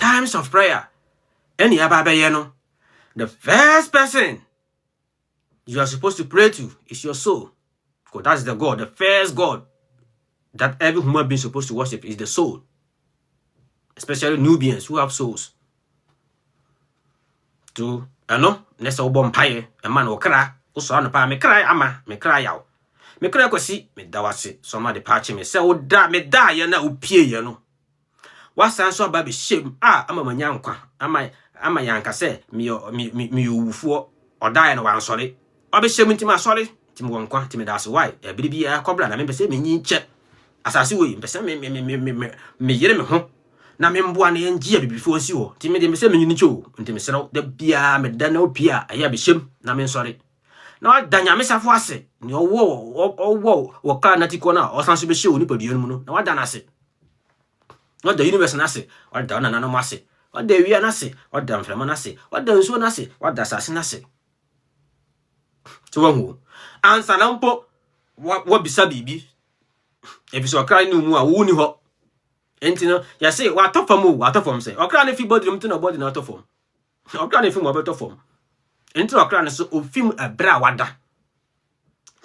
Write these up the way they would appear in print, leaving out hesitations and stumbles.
times of prayer, any ababayeno, the first person you are supposed to pray to is your soul. Because that's the God, the first God that every human being is supposed to worship is the soul. Especially Nubians who have souls. To, nessa ubompaye, a man or cry, also on the pa, me cry, ama, me cry out. Me cry, see, me dawasi, some of the patch me say, oh, da, me die, ya na upie, What's answer baby shame? I'm a manyanka. Am I yanka say, me ufo, or die and one sorry. I'll be shaming to my sorry. Tim won't quant me that's why. A baby a cobra, I mean, say me check. As I see we, me yere me home. Na me mboane enjia before si ho ti me de me se me nyini cho nti me sero da bia me da na opia aya be shem na me sorry na danya me safo ase ni owo ka na tiko na o sanso be she oni paduan mu no na wada na ase wada universe na ase wada na no ase wada wi na ase wada mframa na ase wada nsuo na ase wada sase na ase to wahu ansa na mpo wa bisa bibi ebiso kra ni mu a wo ni ho Entino, ya say, what top from say, or cran if you body to no body not of form. Or cran if you more form. Into a cran so film a bra wada.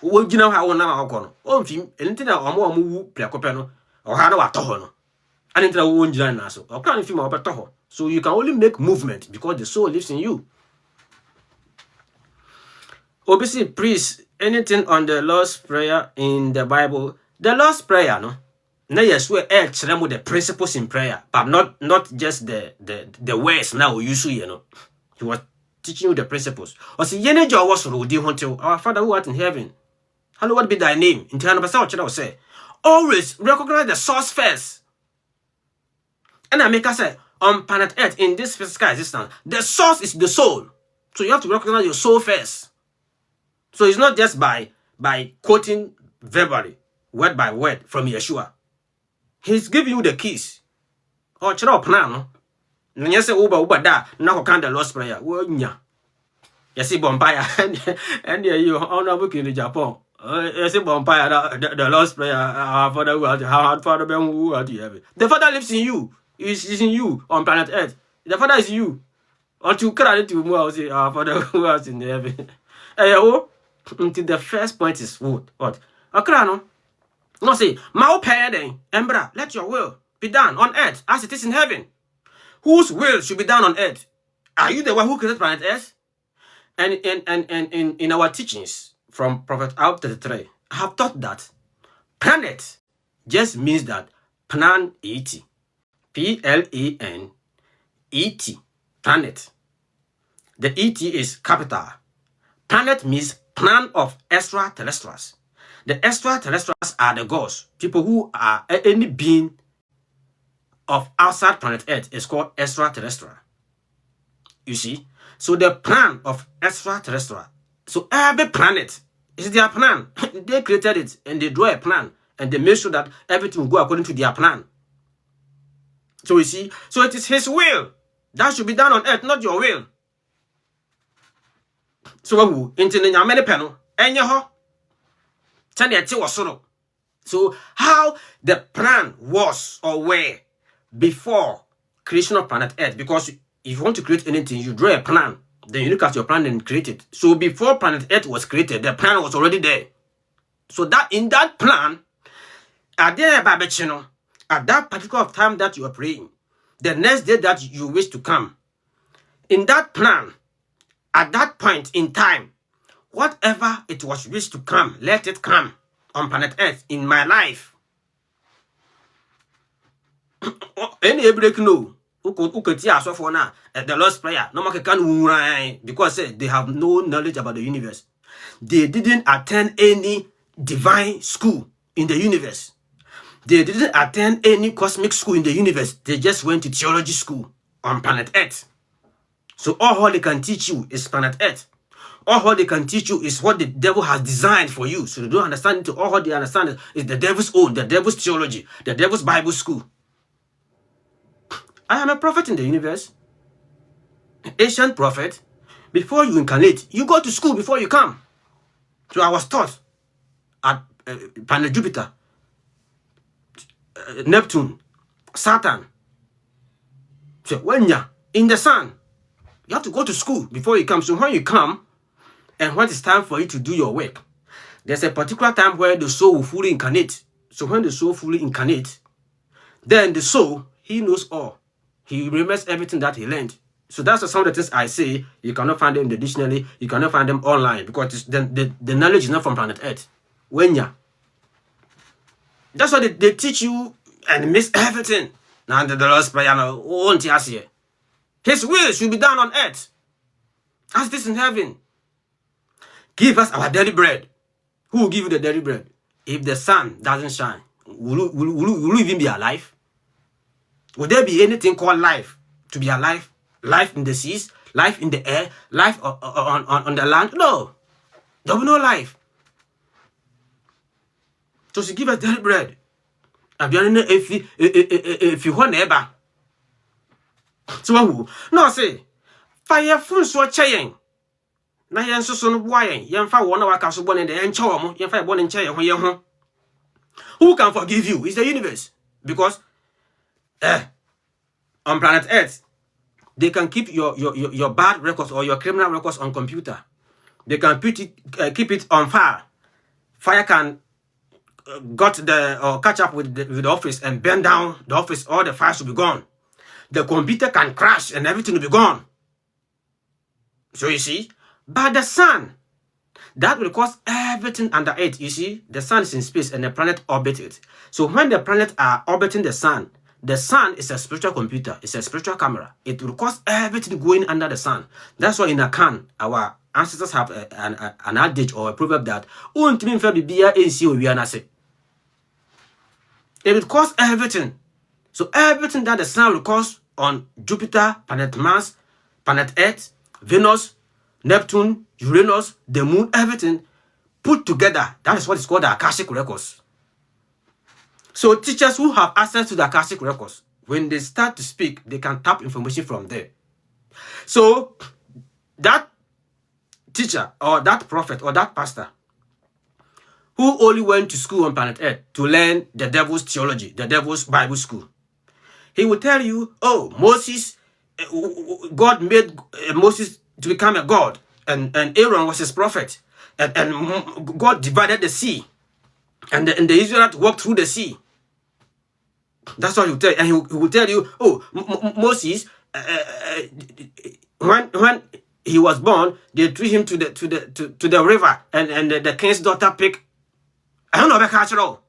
Would you know how now gone? Oh, film, entina or more moo, placopeno, or how a tohono. And into a wound so, or cran if you more toho. So you can only make movement because the soul lives in you. Obviously, priest, anything on the Lord's Prayer in the Bible, the Lord's Prayer, no? Now yes, we with the principles in prayer, but not just the words now usually, He was teaching you the principles. Or see, yene jo was until our Father who art in heaven. Hallowed be thy name. In turn of say, always recognize the source first. And I make us say, on planet Earth, in this physical existence, the source is the soul. So you have to recognize your soul first. So it's not just by quoting verbally, word by word from Yeshua. He's giving you the keys. Oh, chira plan. No, you say uba da. Now can the Lord's Prayer. Well, nya. You see Bompire and you honor book in Japan. You see Bompire the Lord's Prayer. Our Father who art, our Father who art in heaven. The Father lives in you. Is in you on planet Earth. The Father is you. Or to cry to more say our Father who art in heaven. Until the first point is what? Akrano. No say, Mao then, Embra, let your will be done on earth as it is in heaven. Whose will should be done on earth? Are you the one who created planet Earth? And in our teachings from Prophet R33, I have taught that planet just means that plan et. P-L-A-N-E-T. Planet. The E-T is capital. Planet means plan of extraterrestrials. The extraterrestrials are the gods. People who are any being of outside planet Earth is called extraterrestrial. You see? So the plan of extraterrestrial. So every planet is their plan. They created it and they draw a plan and they make sure that everything will go according to their plan. So you see? So it is his will that should be done on earth, not your will. So into the many panel and your so how the plan was or were before creation of planet Earth, because if you want to create anything, you draw a plan, then you look at your plan and create it. So before planet Earth was created, the plan was already there. So that in that plan, at that particular time that you are praying, the next day that you wish to come, in that plan, at that point in time, whatever it was wished to come, let it come on planet Earth in my life. Any break no. The Lord's Prayer. No one can because they have no knowledge about the universe. They didn't attend any divine school in the universe. They didn't attend any cosmic school in the universe. They just went to theology school on planet Earth. So all they can teach you is planet Earth. All they can teach you is what the devil has designed for you. So they don't understand it. All they understand is the devil's own, the devil's theology, the devil's Bible school. I am a prophet in the universe. An ancient prophet. Before you incarnate, you go to school before you come. So I was taught at planet Jupiter, Neptune, Saturn, So when you're in the sun, you have to go to school before you come. So when you come, and when it's time for you to do your work, there's a particular time where the soul will fully incarnate. So when the soul fully incarnate, then the soul, he knows all. He remembers everything that he learned. So that's some of the things I say. You cannot find them in the dictionary. You cannot find them online because the knowledge is not from planet Earth. When you, that's why they teach you and miss everything. Now the Lord's Prayer, His will should be done on earth as it is in heaven. Give us our daily bread. Who will give you the daily bread? If the sun doesn't shine, will you even be alive? Would there be anything called life to be alive? Life in the seas, life in the air, life on the land? No. There will be no life. So she give us daily bread. If you want ever. So no say fire fun so chayen. Na yen so no boyen. Yen fa won na waka so born in the enche mo. Yen fa born in chayen ho yen ho. Who can forgive you? It's the universe. Because on planet Earth, they can keep your bad records or your criminal records on computer. They can keep it on fire. Fire can catch up with the office and burn down the office. All the files will be gone. The computer can crash and everything will be gone. So you see, but the sun, that will cause everything under it. You see, the sun is in space and the planet orbits it. So when the planets are orbiting the sun is a spiritual computer. It's a spiritual camera. It will cause everything going under the sun. That's why in Akan, our ancestors have an adage or a proverb that it will cause everything. So everything that the sun will cause on Jupiter, planet Mars, planet Earth, Venus, Neptune, Uranus, the moon, everything put together. That is what is called the Akashic records. So teachers who have access to the Akashic records, when they start to speak, they can tap information from there. So that teacher or that prophet or that pastor who only went to school on planet Earth to learn the devil's theology, the devil's Bible school, he will tell you, oh, Moses, God made Moses to become a god, and Aaron was his prophet, and God divided the sea, and the Israelites walked through the sea. That's what he will tell you. And he will tell you, oh, Moses, when he was born, they threw him to the river, and the king's daughter picked. I don't know about cultural.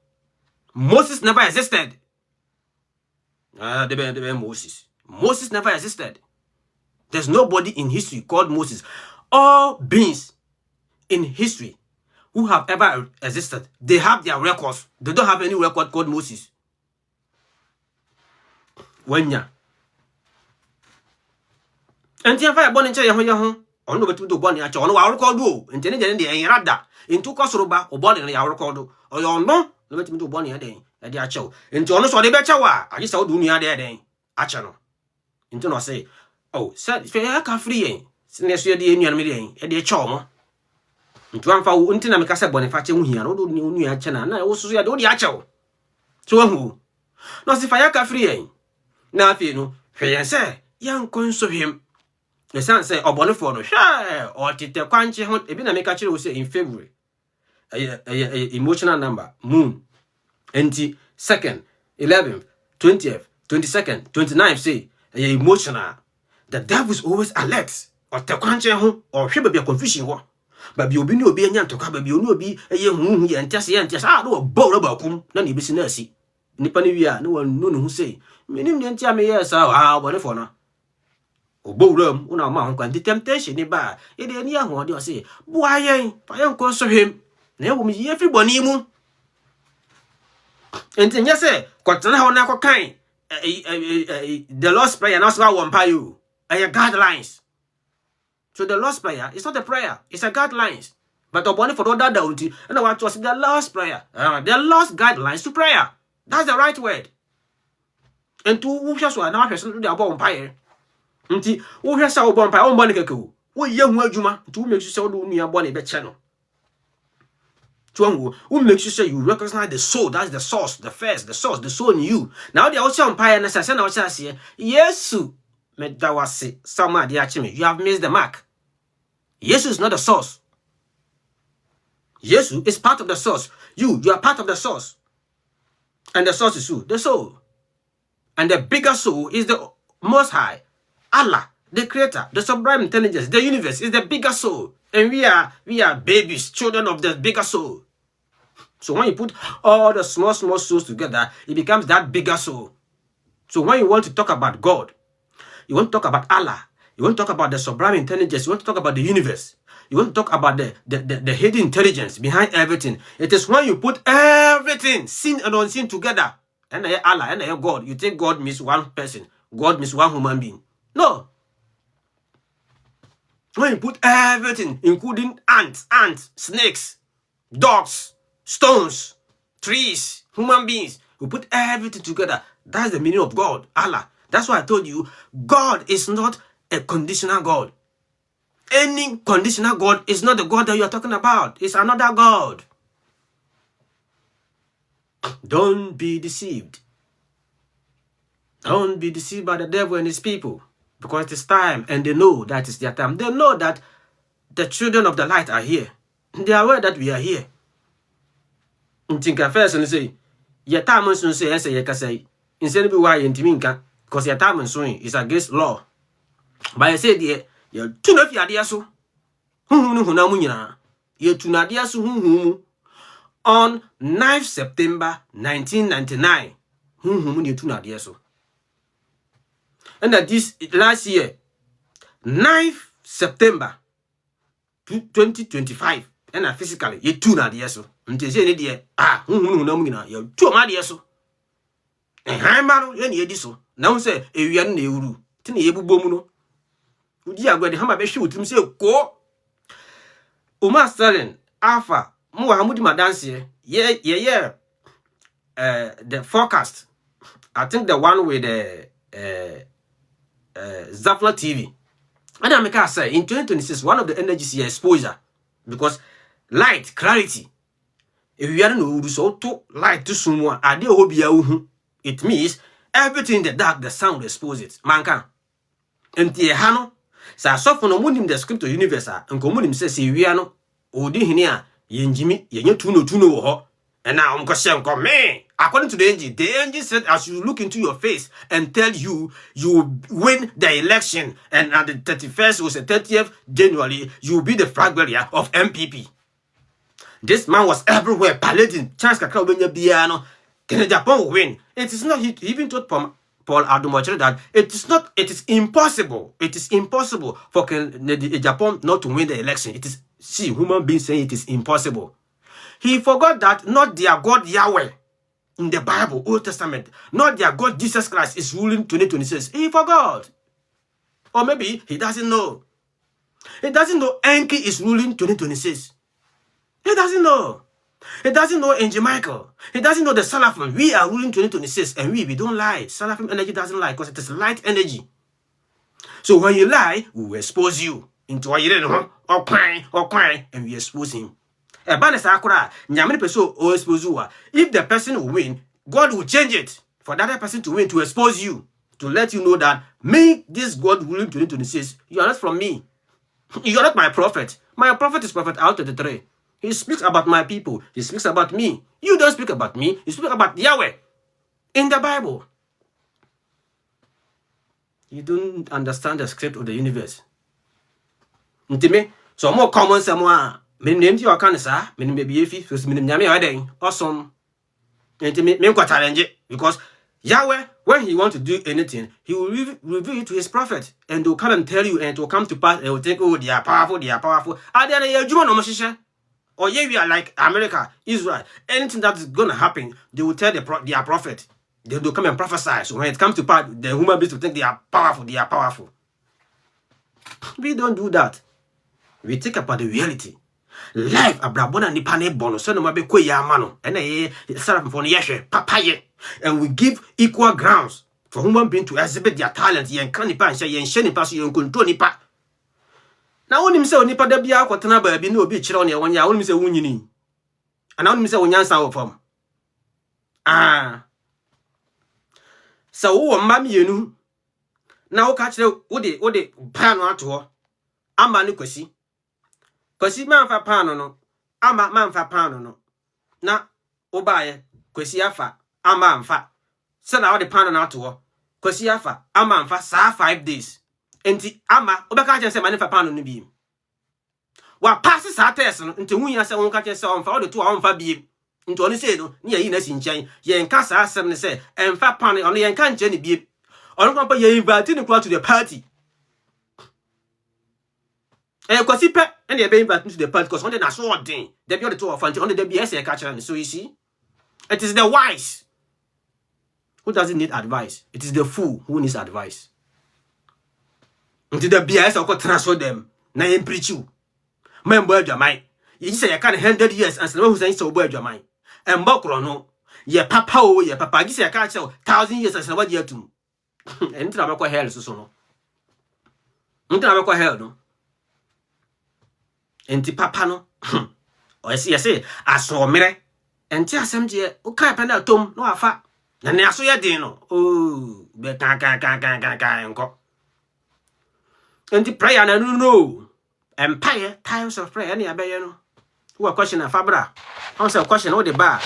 Moses never existed. Moses. Moses never existed. There's nobody in history called Moses. All beings in history who have ever existed, they have their records. They don't have any record called Moses. Wenya. And if I born in Chaya, on the to born in a chon, our record do, and then the Rada, into Kosoba, or born in our record, or your no, let me to born in a day, at the Acho. And Jonas or the Bechawa, I just saw Dunia there day, Achano. Into no say, oh, said fair can free, since you're the Indian million, at the Choma. Into one for Untina Mikasa Boniface here, no new Chana, and I also see a do the Acho. So who? No, if I can free. Now, you know, fair say, young cons of him. The son say, oh, Bonifor, share, or Tita Quanchi hunt, a bit of make will say in February. Emotional number, moon, NT, 2nd, 11th, 20th, 22nd, 29th, say, emotional. The devil is always alert, or Taquanchi home, or she be a confusion one. But you'll be no be a to cover you no be a young and just I know a bowl about whom none be nursey. Nippanivia, no one known who say, Minim didn't tell me yes, how, Bonifor. O bowlum, una mount and the temptation nearby. It ain't young one, you say, why ain't I don't console him? There will be everybody moon. And then you say, Cotton how now kind. The Lord's Prayer, and also one by you. Guidelines. So the Lord's Prayer is not a prayer, it's a guidelines. But the one for all that down to, and I want to see the Lord's Prayer. The Lord's guidelines to prayer. That's the right word. And two who's one now person to the above empire. Nti wo hwesa wo bompa wo mbone kekewu wo ye hu adwuma nti wo make sure say wo nua bone be che no tuango wo make sure you recognize the soul. That's the source, the first, the source, the soul in you. Now they also empire na say na wo say yesu You have missed the mark. Jesus is not the source. Jesus is part of the source. You are part of the source. And the source is who? The soul. And the bigger soul is the Most High. Allah, the creator, the sublime intelligence, the universe is the bigger soul. And we are babies, children of the bigger soul. So when you put all the small souls together, it becomes that bigger soul. So when you want to talk about God, you want to talk about Allah, you want to talk about the sublime intelligence, you want to talk about the universe, you want to talk about the hidden intelligence behind everything. It is when you put everything, seen and unseen, together, and Allah and God, you think God means one person, God means one human being. No. When you put everything, including ants, snakes, dogs, stones, trees, human beings, you put everything together, that's the meaning of God, Allah. That's why I told you, God is not a conditional God. Any conditional God is not the God that you are talking about. It's another God. Don't be deceived. Don't be deceived by the devil and his people. Because it is time, and they know that it's their time. They know that the children of the light are here. They are aware that we are here. Think first and say, your time is say, yes, you can say, instead of why you intiminka, because your time is against law. But I said, you're too much idea so. You're too idea so. On 9th September 1999, you're too idea so. And that this last year, 9th September 2025, and physically, you're too idea so. Until say, you're too idea so. And I'm any so. Now say, a young Neuru, Tini Bomuno. Would you have got the hammer be shoot him say, go? Umar Stalin, Alpha, Muhammad Madansi, the forecast. I think the one with the Zafla TV. And I make say in 2026, one of the energies here exposure. Because light, clarity. If you are no so to light to someone, it means everything in the dark, the sound expose it. Manka. And the hano. Sa sofo no munim the script of universe and komunim say se wi ano odi hini a yenjimi yenye tuno wo ho and now I'm going me according to the angel said I should look into your face and tell you win the election, and at the 31st was the 30th January you will be the flag bearer of MPP. This man was everywhere parading chance kakra obenya bia no Japan will win. It is not, he even told Paul Adumochire that it is impossible for Japan not to win the election. It is, see, human beings saying it is impossible. He forgot that not their God Yahweh in the Bible, Old Testament, not their God Jesus Christ is ruling 2026. He forgot. Or maybe he doesn't know. He doesn't know Enki is ruling 2026. He doesn't know. He doesn't know Angel Michael. He doesn't know the Seraphim. We are ruling 2026 and we don't lie. Seraphim energy doesn't lie because it is light energy. So when you lie, we will expose you into what you didn't know. Or crying, and we expose him. If the person will win, God will change it for that person to win, to expose you, to let you know that me, this God ruling 2026, you are not from me. You are not my prophet. My prophet is Prophet R33. He speaks about my people. He speaks about me. You don't speak about me. You speak about Yahweh in the Bible. You don't understand the script of the universe. So more common somewhere. Many names you are cancer. Many maybe if you nyame awesome. Challenge it because Yahweh, when he wants to do anything, he will reveal it to his prophet, and they'll come and tell you, and it will come to pass. They will think, oh, they are powerful. Are they a or yeah, we are like America, Israel. Anything that is gonna happen, they will tell their prophet. They will come and prophesy. So when it comes to pass, the human beings will think they are powerful. We don't do that. We think about the reality. Life abrabona nipane bono so no mabe kwe ya mano ene saraf for yeshe papaye, and we give equal grounds for human being to exhibit their talent. Yen kan nipa nse yen hye nipa so yen control nipa. Na wonim se onipa da bia akotena ba bi na obi kire on ye wonya wonim se wunyini ana wonim se wonyansa wo fam so wo mma mienu na wo ka kire wo de pan no ato ama ne kwasi man fa pan no ama man fa pan no na wo baaye kwasi afa ama amfa se na wo de pan no ato kwasi afa ama amfa saa 5 days enti ama wo be ka kire se man fa pan no bi wa pass saa test no enti hu ya se won ka kire se onfa wo de to a onfa bi enti oni se no ne yi na si nchen ye nka saa asem ne se enfa pan ono ye nka nche ne bi ono kan pa ye invite ne to the party kwasi pe and they be invite to the party because on the national thing they be on the two of on the BS catcher. So you see, it is the wise who doesn't need advice. It is the fool who needs advice. Until the BS or transfer them, na him preach you. Man boy your mind. You say you can 100 years and someone who says so boy your mind. And Bokrono, ye papa oh ye papa, you say I can't tell 1,000 years and what year to. And to have hell so no. Until I hell no. Enti papa no o say aso mere enti asem je o kai pa na tom no afa na ne aso ye din no oh be kan nko enti prayer na no empire times of prayer na abeye no wo question na fabra on say question no de ba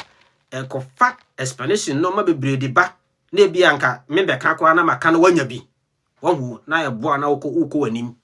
ko fa explanation no ma bebre de ba na bi anka me be kan kwa na maka no wanya bi wo hu na ye boa na wo ko wanim